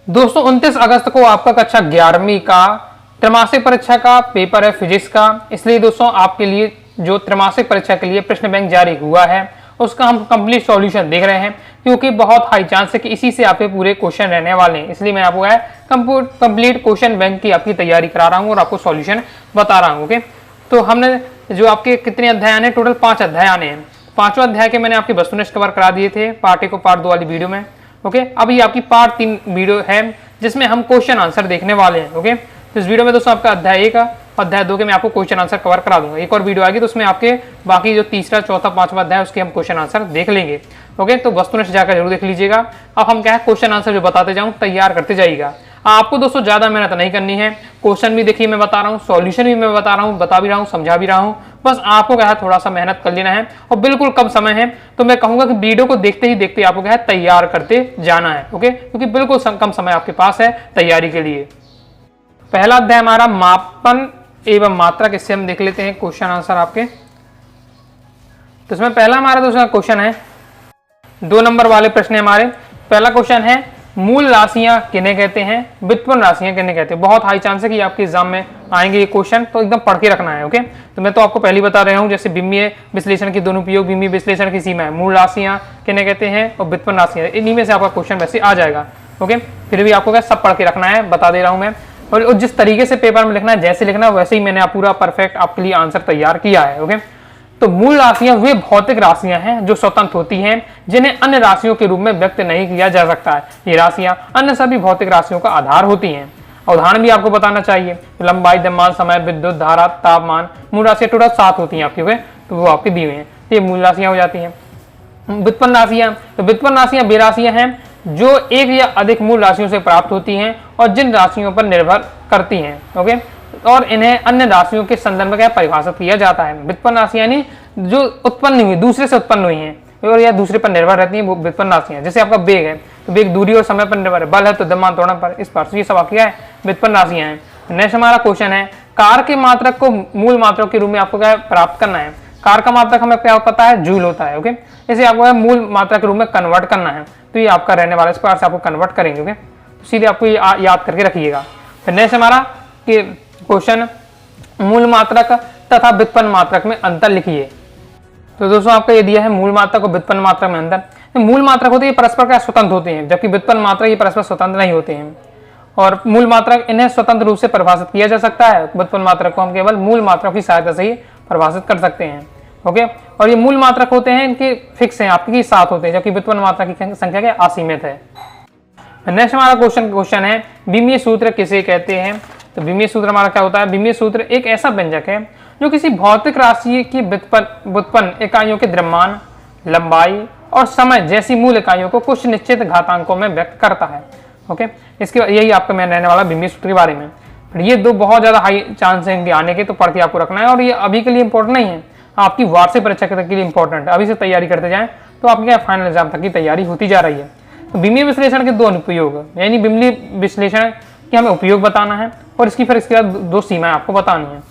दोस्तों 29 अगस्त को आपका कक्षा 11वीं का त्रैमासिक परीक्षा का पेपर है फिजिक्स का। इसलिए दोस्तों आपके लिए जो त्रैमासिक परीक्षा के लिए प्रश्न बैंक जारी हुआ है उसका हम कंप्लीट सॉल्यूशन देख रहे हैं, क्योंकि बहुत हाई चांस है कि इसी से आपके पूरे क्वेश्चन रहने वाले हैं। इसलिए मैं आपको कंप्लीट क्वेश्चन बैंक की आपकी तैयारी करा रहा हूँ और आपको सॉल्यूशन बता रहा हूँ। ओके, तो हमने जो आपके कितने अध्याय आने, टोटल 5 अध्याय आने हैं। 5वां अध्याय के मैंने आपके वस्तुनिष्ठ कवर करा दिए थे पार्ट 1 को पार्ट 2 वाली वीडियो में। ओके, अब ये आपकी पार्ट 3 वीडियो है जिसमें हम क्वेश्चन आंसर देखने वाले हैं। ओके, तो इस वीडियो में दोस्तों आपका अध्याय 1 अध्याय 2 के मैं आपको क्वेश्चन आंसर कवर करा दूंगा। एक और वीडियो आएगी तो उसमें आपके बाकी जो तीसरा चौथा 5वां अध्याय उसके हम क्वेश्चन आंसर देख लेंगे। ओके, तो वस्तुनिष्ठ जाकर जरूर देख लीजिएगा। अब हम क्या है क्वेश्चन आंसर जो बताते जाऊँ तैयार करते जाइएगा। आपको दोस्तों ज्यादा मेहनत नहीं करनी है, क्वेश्चन भी देखिए मैं बता रहा हूँ, सॉल्यूशन भी मैं बता रहा हूँ, बता भी रहा हूँ, समझा भी रहा हूँ। बस आपको क्या है थोड़ा सा मेहनत कर लेना है और बिल्कुल कम समय है, तो मैं कहूंगा कि वीडियो को देखते ही देखते आपको क्या है तैयार करते जाना है। ओके, क्योंकि बिल्कुल कम समय आपके पास है तैयारी के लिए। पहला अध्याय हमारा मापन एवं मात्रा, किससे हम देख लेते हैं क्वेश्चन आंसर आपके। तो इसमें पहला हमारा दोस्तों क्वेश्चन है 2 नंबर वाले प्रश्न है हमारे। पहला क्वेश्चन है मूल राशियां किन्हें कहते हैं, व्युत्पन्न राशियां किन्हें कहते हैं। बहुत हाई चांस है कि आपके एग्जाम में आएंगे ये क्वेश्चन, तो एकदम पढ़ के रखना है। ओके, तो मैं तो आपको पहले बता रहा हूँ, जैसे बिम्मीय विश्लेषण की दोनों उपयोग, बिम्मीय विश्लेषण की सीमा है, मूल राशियां किन्हें कहते हैं और व्युत्पन्न राशियां, इन्हीं में से आपका क्वेश्चन वैसे आ जाएगा। ओके, फिर भी आपको क्या सब पढ़ के रखना है, बता दे रहा हूँ मैं। और जिस तरीके से पेपर में लिखना है, जैसे लिखना है वैसे ही मैंने पूरा परफेक्ट आपके लिए आंसर तैयार किया है। ओके, तो मूल राशियां वे भौतिक राशियां हैं जो स्वतंत्र होती हैं, जिन्हें अन्य राशियों के रूप में व्यक्त नहीं किया जा सकता है। ये राशियां अन्य सभी भौतिक राशियों का आधार होती हैं। उदाहरण भी आपको बताना चाहिए, लंबाई, द्रव्यमान, समय, विद्युत धारा, तापमान। मूल राशियां टोटल 7 होती हैं आपकी। ओके, तो वो आपके दिए हुए हैं, ये मूल राशियां हो जाती हैं। व्युत्पन्न राशियां, तो व्युत्पन्न राशियां वे राशियां हैं जो एक या अधिक मूल राशियों से प्राप्त होती हैं और जिन राशियों पर निर्भर करती हैं। ओके, और इन्हें अन्य राशियों के संदर्भ में क्या परिभाषित किया जाता है। व्युत्पन्न राशियां यानी जो उत्पन्न हुई, दूसरे से उत्पन्न हुई हैं और या दूसरे पर निर्भर रहती हैं, वो व्युत्पन्न राशियां। जैसे आपका वेग है तो वेग दूरी और समय पर निर्भर है, बल है तो द्रव्यमान त्वरण पर, इस पर। ये सब आपकी क्या है व्युत्पन्न राशियां हैं। नेक्स्ट हमारा क्वेश्चन है कार के मात्रक को मूल मात्रक के रूप में आपको क्या प्राप्त करना है। कार का मात्रक हमें क्या पता है, जूल होता है। ओके, इसे आपको मूल मात्रा के रूप में कन्वर्ट करना है, तो ये आपका रहने वाला, इस प्रकार से आपको कन्वर्ट करेंगे। ओके, तो सीधे आपको ये याद करके रखिएगा। फिर नेक्स्ट हमारा क्वेश्चन मूल मात्रक तथा व्युत्पन्न मात्रक में अंतर लिखिए। तो दोस्तों आपका ये दिया है मूल मात्रक और व्युत्पन्न मात्रक में अंतर। तो मूल मात्रक होते हैं परस्पर क्या स्वतंत्र होते हैं, जबकि व्युत्पन्न मात्रक ये परस्पर स्वतंत्र नहीं होते हैं। और मूल मात्रक इन्हें स्वतंत्र रूप से परिभाषित किया जा सकता है, व्युत्पन्न मात्रक को हम केवल मूल मात्रक की सहायता से ही परिभाषित कर सकते हैं। ओके, और ये मूल मात्रक होते हैं इनके फिक्स हैं आपकी 7 होते हैं, जबकि व्युत्पन्न मात्रक की संख्या क्या असीमित है। नेक्स्ट हमारा क्वेश्चन है विमीय सूत्र किसे कहते हैं। तो विमीय सूत्र हमारा क्या होता है, विमीय सूत्र एक ऐसा व्यंजक है जो किसी भौतिक राशि की व्युत्पन्न इकाइयों के द्रव्यमान, लंबाई और समय जैसी मूल इकाइयों को कुछ निश्चित घातांकों में व्यक्त करता है। ओके, इसके यही आपका मैं रहने वाला विमीय सूत्र के बारे में। फिर ये 2 बहुत ज्यादा हाई चांस है इनके आने के, तो पढ़ के आपको रखना है। और ये अभी के लिए इंपॉर्टेंट नहीं है, आपकी वार्षिक परीक्षा के लिए इंपॉर्टेंट है। अभी से तैयारी करते जाएं तो आपकी क्या फाइनल एग्जाम तक की तैयारी होती जा रही है। तो विमीय विश्लेषण के 2 अनुप्रयोग, यानी विमीय विश्लेषण कि हमें उपयोग बताना है और इसकी फिर इसके बाद 2 सीमाएं आपको बतानी है।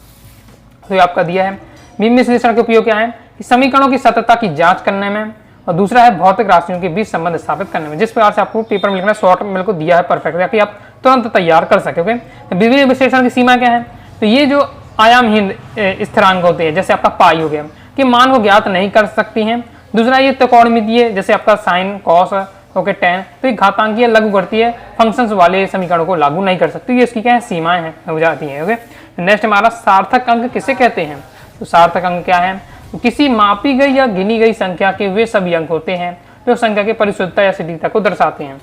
तो ये आपका दिया है विमीय विश्लेषण के उपयोग क्या है कि समीकरणों की सत्यता की जांच करने में, और दूसरा है भौतिक राशियों के बीच संबंध स्थापित करने में। जिस प्रकार से आपको पेपर में लिखना शॉर्ट में को दिया है परफेक्ट, ताकि आप तुरंत तैयार कर सके। ओके, तो विमीय विश्लेषण की सीमा क्या है, तो ये जो आयामहीन स्थिरांक होते हैं, जैसे आपका पाई हो गया, कि मान को ज्ञात नहीं कर सकती हैं। दूसरा ये त्रिकोणमितीय, जैसे आपका साइन, कॉस, ओके, टेन, तो ये घातांकीय लघुगणितीय फंक्शंस वाले समीकरणों को लागू नहीं कर सकती। ये इसकी क्या है सीमाएं हैं हो जाती हैं। ओके, नेक्स्ट हमारा सार्थक अंक किसे कहते हैं। तो सार्थक अंक क्या है, तो किसी मापी गई या गिनी गई संख्या के वे सभी अंक होते हैं जो संख्या की परिशुद्धता या सटीकता को दर्शाते हैं।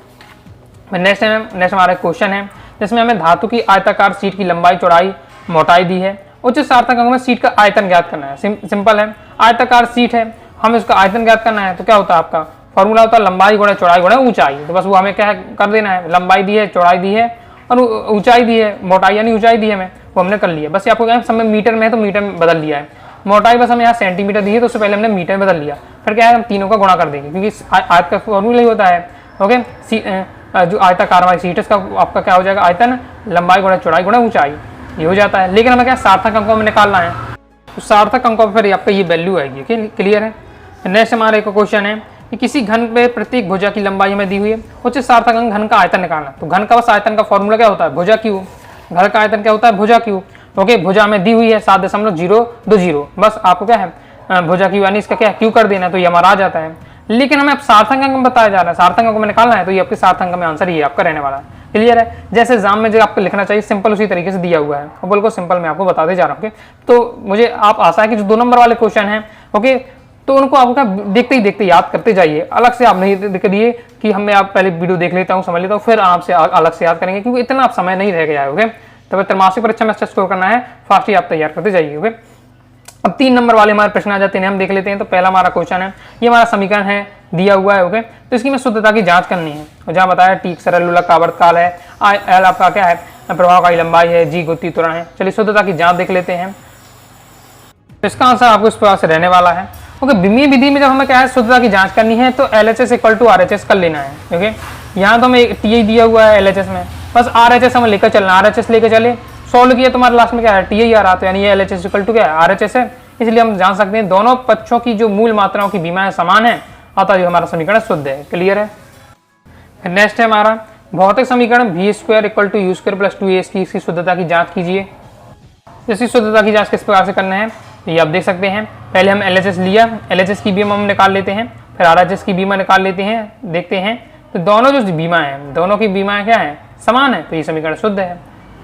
नेक्स्ट हमारा क्वेश्चन है जिसमें हमें धातु की आयताकार शीट की लंबाई, चौड़ाई, मोटाई दी है। उच्च सार्थक अंक में शीट का आयतन ज्ञात करना है। सिंपल है, आयताकार शीट है, हमें उसका आयतन ज्ञात करना है। तो क्या होता है आपका फॉर्मूला होता है लंबाई गुणा चौड़ाई गुणा ऊंचाई। तो बस वो हमें क्या कर देना है, लंबाई दी है, चौड़ाई दी है और ऊंचाई दी है, मोटाई यानी ऊंचाई दी है हमें, वो हमने कर लिया। बस आपको क्या समय मीटर में है तो मीटर में बदल लिया है। मोटाई बस हमें यहाँ सेंटीमीटर दी है तो उससे पहले हमने मीटर में बदल लिया। फिर क्या है हम तीनों का गुणा कर देंगे, क्योंकि आयत का फॉर्मूला ही होता है। ओके, जो आयताकार हमारी शीट है इसका आपका क्या हो जाएगा, आयतन लंबाई गुणा चौड़ाई गुणा ऊंचाई, ये हो जाता है। लेकिन हमें क्या सार्थक अंकों में निकालना है, तो सार्थक अंकों पर फिर आपका ये वैल्यू आएगी। क्लियर है। नेक्स्ट हमारा एक क्वेश्चन है कि किसी घन पे प्रत्येक भुजा की लंबाई हमें दी हुई है, उच्च सार्थक अंक घन का आयतन निकालना। तो घन का बस आयतन का फॉर्मूला क्या होता है, भुजा क्यू। घर का आयतन क्या होता है, भुजा क्यू। ओके, भुजा हमें दी हुई है 7.020, बस आपको क्या है भुजा क्यू यानी इसका क्या क्यू कर देना, तो ये हमारा आ जाता है। लेकिन हमें अब सार्थक अंक बताया जा रहा है, सार्थक अंक में निकालना है, तो ये आपके सार्थक अंक में आंसर ये आपका रहने वाला है। क्लियर है, जैसे एग्जाम में जो आपको लिखना चाहिए सिंपल उसी तरीके से दिया हुआ है, और बिल्कुल सिंपल मैं आपको बताते जा रहा हूँ। तो मुझे आप आशा है कि जो 2 नंबर वाले क्वेश्चन हैं, ओके, तो उनको आपका देखते ही देखते याद करते जाइए। अलग से आप नहीं करिए कि हमें आप पहले वीडियो देख लेता हूँ, समझ लेता हूँ, फिर आपसे अलग से याद करेंगे, क्योंकि इतना आप समय नहीं रह गया है। ओके, तो त्रैमासिक परीक्षा में अच्छा स्कोर करना है, फास्ट ही आप तैयार करते जाइए। ओके, अब 3 नंबर वाले हमारे प्रश्न आ जाते हैं, हम देख लेते हैं। तो पहला हमारा क्वेश्चन है, ये हमारा समीकरण है दिया हुआ है। ओके, तो इसकी में शुद्धता की जांच करनी है, और जहां बताया टी सरल लोलक का आवर्तकाल है, एल आपका क्या है प्रभाव का लंबाई है, जी गुत्ती त्वरण है। चलिए शुद्धता की जांच देख लेते हैं। तो इसका आंसर आपको इस प्रकार से रहने वाला है। ओके, विमीय विधि में जब हमें क्या है शुद्धता की जांच करनी है, तो LHS इक्वल टू RHS कर लेना है। ओके, यहाँ तो हमें टी दिया हुआ है LHS में, बस RHS हमें लेकर चलना, RHS लेकर चले, सॉल्व किया, तुम्हारे लास्ट में क्या है टी आ रहा, तो यानी ये LHS इक्वल टू क्या है RHS है। इसलिए हम जान सकते हैं दोनों पक्षों की जो मूल मात्राओं की विमाएं समान है, अतः जो हमारा समीकरण शुद्ध है। क्लियर है। नेक्स्ट है हमारा भौतिक समीकरण v² equal to u² plus 2a इसकी शुद्धता की जांच कीजिए। इसकी शुद्धता की जांच किस प्रकार से करना है, ये आप देख सकते हैं। पहले हम LHS लिया, LHS की बीमा हम निकाल लेते हैं, फिर RHS की बीमा निकाल लेते हैं, देखते हैं तो दोनों जो बीमा है, दोनों की बीमा क्या है समान है, तो ये समीकरण शुद्ध है।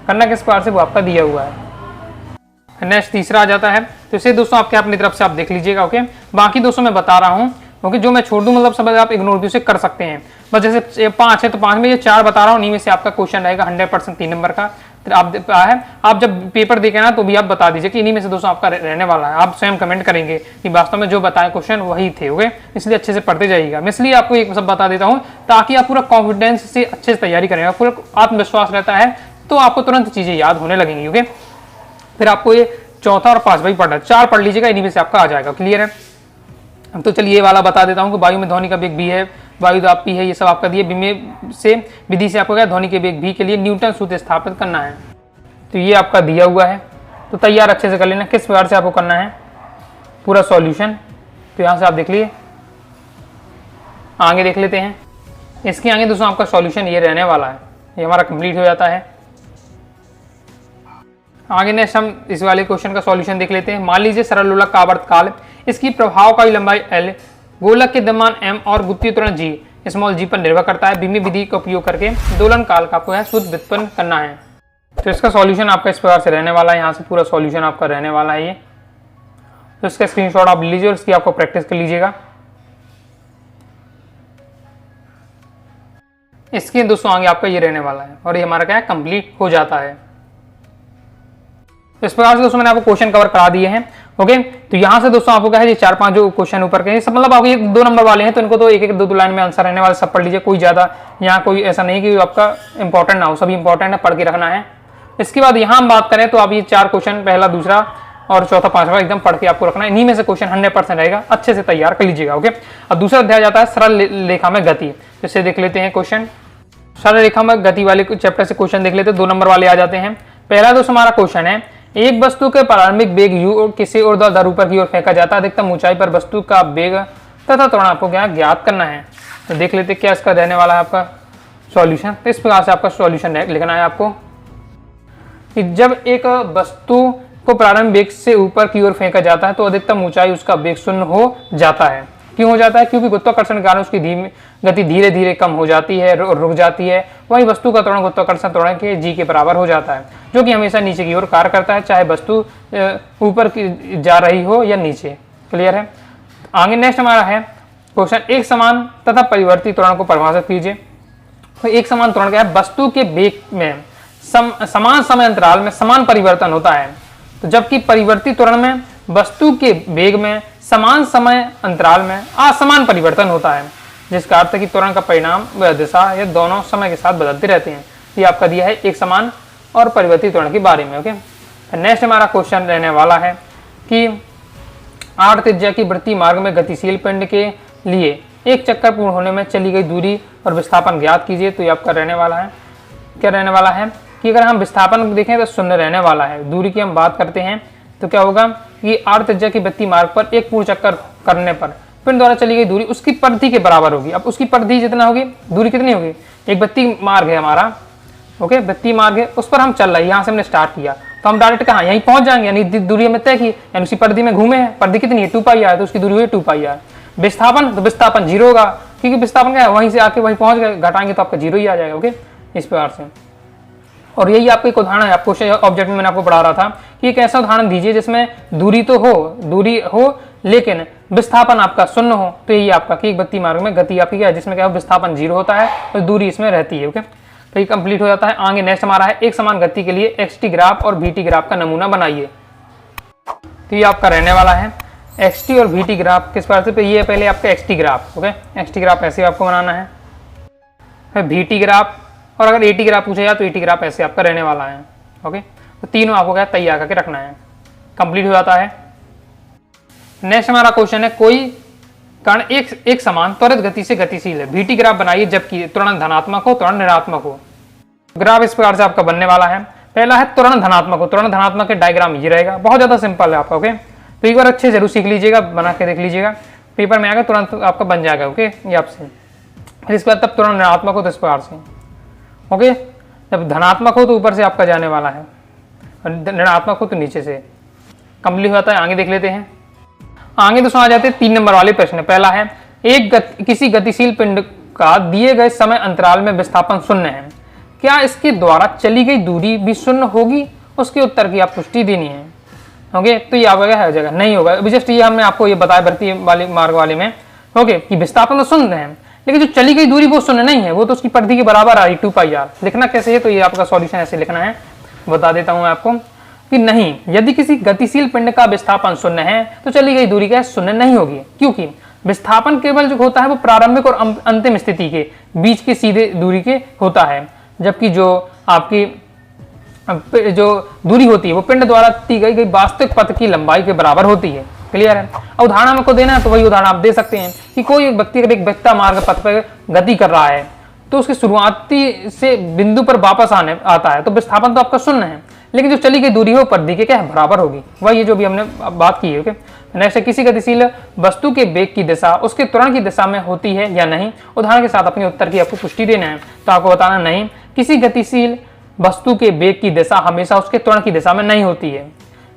करना किस प्रकार से वो आपका दिया हुआ है। नेक्स्ट तीसरा आ जाता है, तो इसे दोस्तों आपके अपनी तरफ से आप देख लीजिएगा। ओके, बाकी दोस्तों मैं बता रहा हूँ, ओके, जो मैं छोड़ दूं मतलब सब आप इग्नोर भी उसे कर सकते हैं। बस जैसे 5 है तो 5 में ये 4 बता रहा हूँ, इन्हीं में से आपका क्वेश्चन रहेगा 100% 3 नंबर का। आप जब पेपर देखें ना तो भी आप बता दीजिए कि इन्हीं में से दोस्तों आपका रहने वाला है। आप स्वयं कमेंट करेंगे कि वास्तव में जो बताए क्वेश्चन वही थे। ओके, इसलिए अच्छे से पढ़ते जाइएगा। मैं इसलिए आपको एक सब बता देता हूँ ताकि आप पूरा कॉन्फिडेंस से अच्छे से तैयारी करेंगे, पूरा आत्मविश्वास रहता है तो आपको तुरंत चीजें याद होने लगेंगी। ओके, फिर आपको ये चौथा और 5वां पढ़ना है, 4 पढ़ लीजिएगा, इन्हीं में से आपका आ जाएगा। क्लियर है। तो चलिए ये वाला बता देता हूँ कि वायु में ध्वनि का वेग भी है, वायु दाब भी है, ये सब आपका दिए विधि से आपको क्या ध्वनि के वेग भी के लिए न्यूटन सूत्र स्थापित करना है। तो ये आपका दिया हुआ है, तो तैयार अच्छे से कर लेना किस प्रकार से आपको करना है पूरा सॉल्यूशन। तो यहाँ से आप देख लिए, आगे देख लेते हैं। इसके आगे दोस्तों आपका सॉल्यूशन ये रहने वाला है, ये हमारा कंप्लीट हो जाता है। आगे नेक्स्ट हम इस वाले क्वेश्चन का सॉल्यूशन देख लेते हैं। मान लीजिए सरल लोलक का आवर्तकाल, इसकी प्रभावकारी लंबाई L, गोलक के द्रव्यमान M और गुत्तीय त्वरण G स्मॉल g पर निर्भर करता है। विमीय विधि का उपयोग करके दोलन काल का आपको शुद्ध व्युत्पन्न करना है। तो इसका सॉल्यूशन आपका इस प्रकार से रहने वाला है, यहाँ से पूरा सॉल्यूशन आपका रहने वाला है ये। तो इसका स्क्रीनशॉट आप लीजिए और इसकी आपको प्रैक्टिस कर लीजिएगा। इसके दोस्तों आगे आपका ये रहने वाला है और ये हमारा क्या है कंप्लीट हो जाता है। तो इस प्रकार से दोस्तों मैंने आपको क्वेश्चन कवर करा दिए हैं। ओके, तो यहाँ से दोस्तों आपको क्या है ये 4-5 जो क्वेश्चन ऊपर के सब मतलब आपको ये 2 नंबर वाले हैं, तो इनको तो 1-1 2 लाइन में आंसर रहने वाले सब पढ़ लीजिए। कोई ज्यादा यहाँ कोई ऐसा नहीं कि आपका इंपॉर्टेंट ना हो, सभी इंपॉर्टेंट है, पढ़ के रखना है। इसके बाद यहाँ हम बात करें तो आप ये 4 क्वेश्चन, पहला, दूसरा और चौथा, 5वां एकदम पढ़ के आपको रखना है। इन्हीं में से क्वेश्चन 100% रहेगा, अच्छे से तैयार कर लीजिएगा। ओके, अब दूसरा अध्याय जाता है सरल रेखा में गति। इसे देख लेते हैं क्वेश्चन। सरल रेखा में गति वाले चैप्टर से क्वेश्चन देख लेते हैं, 2 नंबर वाले आ जाते हैं। पहला दोस्तों हमारा क्वेश्चन है, एक वस्तु के प्रारंभिक वेग u किसी ऊर्ध्वाधर ऊपर की ओर फेंका जाता है, अधिकतम ऊंचाई पर वस्तु का वेग तथा त्वरण आपको क्या ज्ञात करना है। तो देख लेते क्या इसका रहने वाला है आपका सॉल्यूशन। तो इस प्रकार से आपका सॉल्यूशन लिखना है आपको कि जब एक वस्तु को प्रारंभिक वेग से ऊपर की ओर फेंका जाता है तो अधिकतम ऊंचाई उसका वेग 0 हो जाता है। क्यों हो जाता है? क्योंकि गुरुत्वाकर्षण के कारण उसकी गति धीरे धीरे कम हो जाती है, रुक जाती है। वही वस्तु का त्वरण गुरुत्वाकर्षण त्वरण के g के बराबर हो जाता है, जो कि हमेशा नीचे की ओर कार्य करता है, चाहे वस्तु ऊपर जा रही हो या नीचे। क्लियर है। आगे नेक्स्ट हमारा है क्वेश्चन, एक समान तथा परिवर्ती त्वरण को परिभाषित कीजिए। तो एक समान त्वरण क्या है? वस्तु के वेग में समान समय अंतराल में समान परिवर्तन होता है। तो जबकि परिवर्ती त्वरण में वस्तु के वेग में समान समय अंतराल में असमान परिवर्तन होता है, जिसका अर्थ है कि त्वरण का परिणाम व दिशा ये दोनों समय के साथ बदलते रहते हैं। ये आपका दिया है एक समान और परिवर्ती त्वरण के बारे में। ओके, नेक्स्ट हमारा क्वेश्चन रहने वाला है कि 8 त्रिज्या की वृत्तीय मार्ग में गतिशील पिंड के लिए एक चक्कर पूर्ण होने में चली गई दूरी और विस्थापन ज्ञात कीजिए। तो ये आपका रहने वाला है, क्या रहने वाला है कि अगर हम विस्थापन देखें तो 0 रहने वाला है। दूरी की हम बात करते हैं तो क्या होगा कि 8 त्रिज्या की वृत्तीय मार्ग पर एक पूर्ण चक्कर करने पर पिंड द्वारा चली गई दूरी उसकी परिधि के बराबर होगी। अब उसकी परिधि जितना होगी, दूरी कितनी होगी, एक वृत्तीय मार्ग है हमारा, ओके, वृत्तीय मार्ग है, उस पर हम चल रहे हैं, यहाँ से हमने स्टार्ट किया तो हम डायरेक्ट कहाँ यहीं पहुंच जाएंगे, यानी दूरी हमें तय की, यानी उसी परिधि में घूमे हैं, परिधि कितनी है 2πr, तो उसकी दूरी हुई 2πr। विस्थापन, तो विस्थापन 0 होगा, क्योंकि विस्थापन क्या है, वहीं से आके वहीं पहुंच गए, घटाएंगे तो आपका 0 ही आ जाएगा, ओके, इस प्रकार से। और यही आपको एक उदाहरण है, आपको ऑब्जेक्ट में मैंने आपको पढ़ा रहा था कि एक ऐसा उदाहरण दीजिए जिसमें दूरी हो लेकिन विस्थापन आपका शून्य हो, तो यही आपका कि एक वृत्तीय मार्ग में गति आपकी क्या है, जिसमें क्या है विस्थापन 0 होता है और दूरी इसमें रहती है, ओके। तो ये कंप्लीट हो जाता है। आगे नेक्स्ट हमारा है एक समान गति के लिए एक्सटी ग्राफ और वीटी ग्राफ का नमूना बनाइए। तो ये आपका रहने वाला है एक्सटी और वीटी ग्राफ किस प्रकार से, ये पहले आपका x t graph, okay, x t graph ऐसे आपको बनाना है, फिर वीटी ग्राफ, और अगर एटी ग्राफ पूछा जाए तो एटी ग्राफ ऐसे आपका रहने वाला है, ओके। तो तीनों आपको क्या तैयार करके रखना है, कंप्लीट हो जाता है। नेक्स्ट हमारा क्वेश्चन है कोई कण एक समान त्वरित गति से गतिशील है, वीटी ग्राफ बनाइए जबकि त्वरण धनात्मक हो त्वरण ऋणात्मक हो। ग्राफ इस प्रकार से आपका बनने वाला है। पहला है त्वरण धनात्मक हो, त्वरण धनात्मक के डायग्राम ये रहेगा, बहुत ज्यादा सिंपल है आपका, ओके। तो एक बार अच्छे जरूर सीख लीजिएगा, बना के देख लीजिएगा, पेपर में आएगा तुरंत आपका बन जाएगा, ओके, ये आपसे। फिर इसके बाद तब त्वरण ऋणात्मक हो तो इस प्रकार से, ओके, जब धनात्मक हो तो ऊपर से आपका जाने वाला है, और ऋणात्मक हो तो नीचे से। कंप्लीट होता है, आगे देख लेते हैं। आगे दोस्तों आ जाते हैं 3 नंबर वाले प्रश्न। पहला है किसी गतिशील पिंड का दिए गए समय अंतराल में विस्थापन शून्य है, क्या इसके द्वारा चली गई दूरी भी शून्य होगी, उसके उत्तर की आप पुष्टि देनी है, ओके। तो ये आपका हो जाएगा, नहीं होगा, जस्ट ये हमने आपको ये बताया भर्ती वाले मार्ग वाले में, ओके, कि विस्थापन तो शून्य है लेकिन जो चली गई दूरी वो शून्य नहीं है, वो तो उसकी परिधि के बराबर आ रही 2πr। लिखना कैसे है, तो ये आपका सॉल्यूशन ऐसे लिखना है, बता देता हूं मैं आपको कि नहीं, यदि किसी गतिशील पिंड का विस्थापन शून्य है तो चली गई दूरी क्या शून्य नहीं होगी, क्योंकि विस्थापन केवल जो होता है वो प्रारंभिक और अंतिम स्थिति के बीच के सीधे दूरी के होता है, जबकि जो आपकी जो दूरी होती है वो पिंड द्वारा दी गई वास्तविक पथ की लंबाई के बराबर होती है। क्लियर है। उदाहरण हमको देना है तो वही उदाहरण आप दे सकते हैं कि कोई एक व्यक्ति अगर एक वृत्ता मार्ग पथ पर गति कर रहा है तो उसके शुरुआती से बिंदु पर वापस आने आता है तो विस्थापन तो आपका शून्य है, लेकिन जो चली गई दूरी है वो परिधि के क्या है बराबर होगी, वही जो भी हमने बात की है, ओके। नेक्स्ट, किसी गतिशील वस्तु के वेग की दिशा उसके त्वरण की दिशा में होती है या नहीं। उदाहरण के साथ अपने उत्तर की आपको पुष्टि देना है, तो आपको बताना नहीं, किसी गतिशील वस्तु के वेग की दिशा हमेशा उसके त्वरण की दिशा में नहीं होती है।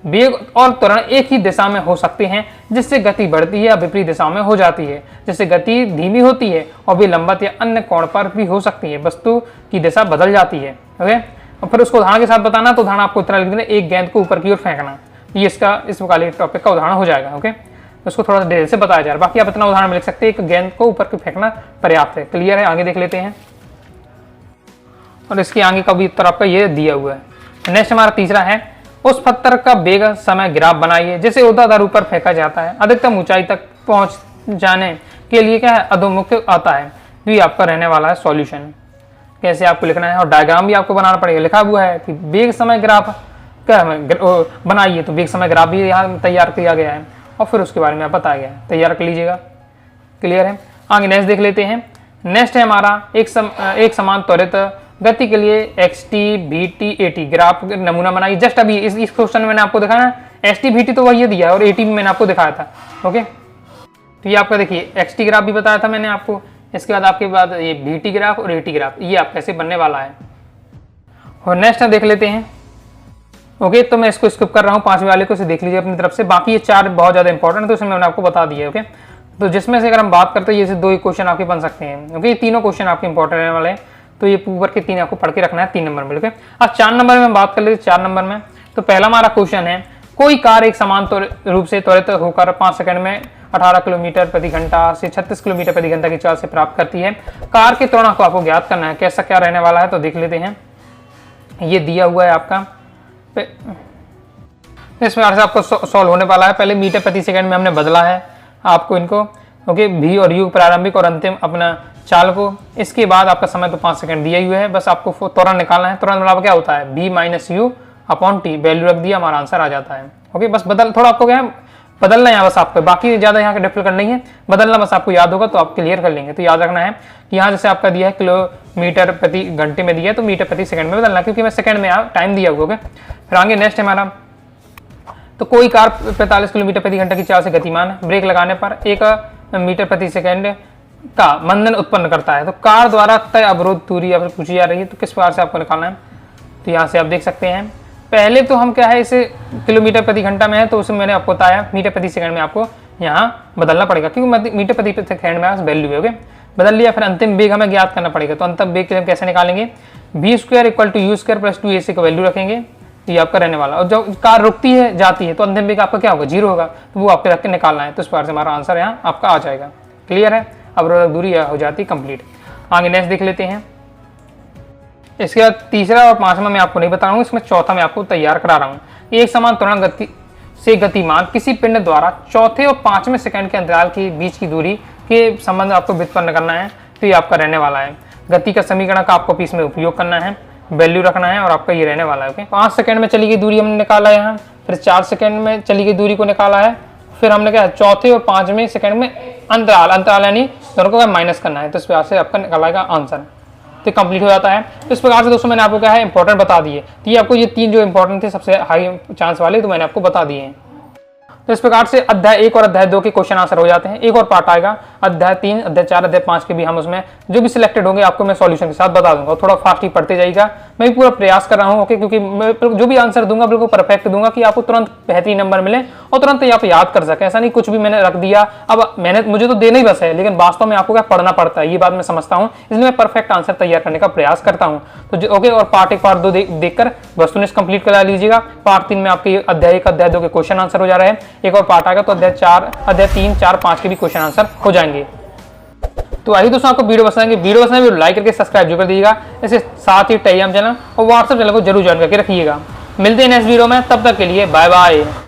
वेग और त्वरण एक ही दिशा में हो सकते हैं, जिससे गति बढ़ती है या विपरीत दिशा में हो जाती है, जिससे गति धीमी होती है और वे लंबवत या अन्य कोण पर भी हो सकती है, वस्तु की दिशा बदल जाती है, ओके। और फिर उसको उदाहरण के साथ बताना, तो उदाहरण आपको इतना लिख देना, एक गेंद को ऊपर की ओर फेंकना, ये इसका इस वाले टॉपिक का उदाहरण हो जाएगा, ओके। उसको थोड़ा सा देर से बताया जा रहा है, बाकी आप इतना उदाहरण लिख सकते हैं, एक गेंद को ऊपर की फेंकना पर्याप्त है। क्लियर है, आगे देख लेते हैं। और इसके आगे का भी उत्तर आपका ये दिया हुआ है। नेक्स्ट हमारा तीसरा है, उस पत्थर का वेग समय ग्राफ बनाइए जिसे ऊर्ध्वाधर ऊपर फेंका जाता है, अधिकतम ऊंचाई तक पहुंच जाने के लिए क्या है अधोमुख आता है। तो ये आपका रहने वाला है सॉल्यूशन, कैसे आपको लिखना है, और डायग्राम भी आपको बनाना पड़ेगा। लिखा हुआ है कि वेग समय ग्राफ क्या बनाइए, तो वेग समय ग्राफ भी यहाँ तैयार किया गया है और फिर उसके बारे में आप बताया गया है, तैयार कर लीजिएगा। क्लियर है, आगे नेक्स्ट देख लेते हैं। नेक्स्ट है हमारा एक समान त्वरित गति के लिए XT VT AT ग्राफ नमूना बनाइए। जस्ट अभी इस क्वेश्चन में मैंने आपको दिखाया ST VT तो वही दिया है और AT भी मैंने आपको दिखाया था, ओके। तो ये आपका देखिए XT ग्राफ भी बताया था मैंने आपको, इसके बाद आपके बाद ये VT ग्राफ और AT ग्राफ, ये आप कैसे बनने वाला है। और नेक्स्ट देख लेते हैं, ओके। तो मैं इसको स्किप कर रहा हूँ, 5वें वाले को इसे देख लीजिए अपनी तरफ से, बाकी ये 4 बहुत ज्यादा इंपॉर्टेंट है तो इसमें मैंने आपको बता दिया, ओके। तो जिसमें से अगर हम बात करते हैं ये 2 क्वेश्चन आपके बन सकते हैं, ओके। ये तीनों क्वेश्चन आपके इंपॉर्टेंट रहने वाले हैं, तो ये ऊपर के 3 आपको पढ़ के रखना है 3 नंबर में, ओके। अब 4 नंबर में बात कर लेते हैं। 4 नंबर में तो पहला हमारा क्वेश्चन है, कोई कार एक समान रूप से त्वरित होकर 5 सेकंड में 18 किलोमीटर प्रति घंटा से 36 किलोमीटर प्रति घंटा की चाल से प्राप्त करती है। कार के त्वरण को आपको ज्ञात करना है, कैसा क्या रहने वाला है, तो देख लेते हैं। ये दिया हुआ है आपका, इसमें आपको सॉल्व होने वाला है। पहले मीटर प्रति सेकंड में हमने बदला है आपको इनको, ओके, V और U प्रारंभिक और अंतिम अपना चाल को। इसके बाद आपका समय तो 5 सेकंड दिया हुआ है, बस आपको त्वरण निकालना है। त्वरण मतलब क्या होता है V - U upon T, value रख दिया, हमारा आंसर आ जाता है, ओके। बस थोड़ा आपको क्या है बदलना है बस आपको, बाकी ज्यादा यहाँ का डिफिकल्ट करना नहीं है, बदलना बस आपको याद होगा तो आप क्लियर कर लेंगे। तो याद रखना है कि यहाँ जैसे आपका दिया है किलोमीटर प्रति घंटे में दिया है तो मीटर प्रति सेकंड में बदलना, क्योंकि मैं सेकंड में टाइम दिया हुआ, ओके। फिर आगे नेक्स्ट है हमारा, तो कोई कार 45 किलोमीटर प्रति घंटा की चाल से गतिमान है, ब्रेक लगाने पर एक मीटर प्रति सेकंड का मंदन उत्पन्न करता है। तो कार द्वारा तय अवरोध दूरी आपसे पूछी जा रही है, तो किस प्रकार से आपको निकालना है। तो यहाँ से आप देख सकते हैं, पहले तो हम क्या है इसे किलोमीटर प्रति घंटा में है, तो उसमें मैंने आपको बताया मीटर प्रति सेकंड में आपको यहाँ बदलना पड़ेगा, क्योंकि मीटर प्रति सेकंड में वैल्यू है। ओके, बदल लिया। फिर अंतिम वेग हमें ज्ञात करना पड़ेगा। तो अंतिम वेग हम कैसे निकालेंगे, v² equal to u² plus 2ac का वैल्यू रखेंगे, तो ये आपका रहने वाला। और जब कार रुकती है जाती है तो अंतिम वेग आपका क्या होगा, 0 होगा, तो वो आपके रख के निकालना है। तो इस प्रकार से हमारा आंसर यहाँ आपका आ जाएगा। क्लियर है, अवरोधक दूरी हो जाती कंप्लीट। आगे नेक्स्ट देख लेते हैं। इसके बाद तीसरा और पांचवा मैं आपको नहीं बता रहा हूँ, इसमें चौथा मैं आपको तैयार करा रहा हूँ। एक समान त्वरण गति से गतिमान किसी पिंड द्वारा चौथे और पांचवें सेकंड के अंतराल के बीच की दूरी के संबंध आपको व्युत्पन्न करना है। तो ये आपका रहने वाला है। गति का समीकरण का आपको इसमें उपयोग करना है, वैल्यू रखना है, और आपका ये रहने वाला है। ओके, 5 सेकंड में चली गई दूरी हमने निकाला यहाँ, फिर 4 सेकंड में चली गई दूरी को निकाला है, फिर हमने क्या चौथे और पांचवें सेकंड में अंतराल यानी दोनों को माइनस करना है। तो इस प्रकार से आपका निकालेगा आंसर, तो कंप्लीट हो जाता है। तो इस प्रकार से दोस्तों मैंने आपको क्या है इंपॉर्टेंट बता दिए। तो ये आपको ये 3 जो इंपॉर्टेंट थे सबसे हाई चांस वाले, तो मैंने आपको बता दिए हैं। तो इस प्रकार से अध्याय 1 और अध्याय 2 के क्वेश्चन आंसर हो जाते हैं। एक और पार्ट आएगा अध्याय 3, अध्याय 4, अध्याय 5 के भी हम उसमें जो भी सिलेक्टेड होंगे आपको मैं सॉल्यूशन के साथ बता दूंगा। थोड़ा फास्ट ही पढ़ते जाइएगा, मैं भी पूरा प्रयास कर रहा हूँ। ओके, क्योंकि मैं जो भी आंसर दूंगा बिल्कुल परफेक्ट दूंगा कि आपको तुरंत बेहतरीन नंबर मिले और तुरंत आप याद कर सकें। ऐसा नहीं कुछ भी मैंने रख दिया, अब मेहनत मुझे तो देना ही बस है, लेकिन वास्तव में आपको क्या पढ़ना पड़ता है, ये बात मैं समझता हूँ। इसलिए मैं परफेक्ट आंसर तैयार करने का प्रयास करता हूँ। तो ओके, और पार्ट 1 पार्ट 2 देखकर वस्तुनिष्ठ कंप्लीट करा लीजिएगा। पार्ट 3 में आपके अध्याय 1 अध्याय 2 के क्वेश्चन आंसर हो जा रहे हैं। एक और पार्ट आएगा तो अध्याय 3, 4, 5 के भी क्वेश्चन आंसर हो जाएंगे। तो आइए दोस्तों, आपको वीडियो पसंद आएगी, वीडियो पसंद है लाइक करके सब्सक्राइब जरूर कर दीजिएगा। इसके साथ ही टेलीग्राम चैनल और व्हाट्सएप चैनल को जरूर ज्वाइन करके रखिएगा। मिलते हैं नेक्स्ट वीडियो में, तब तक के लिए बाय बाय।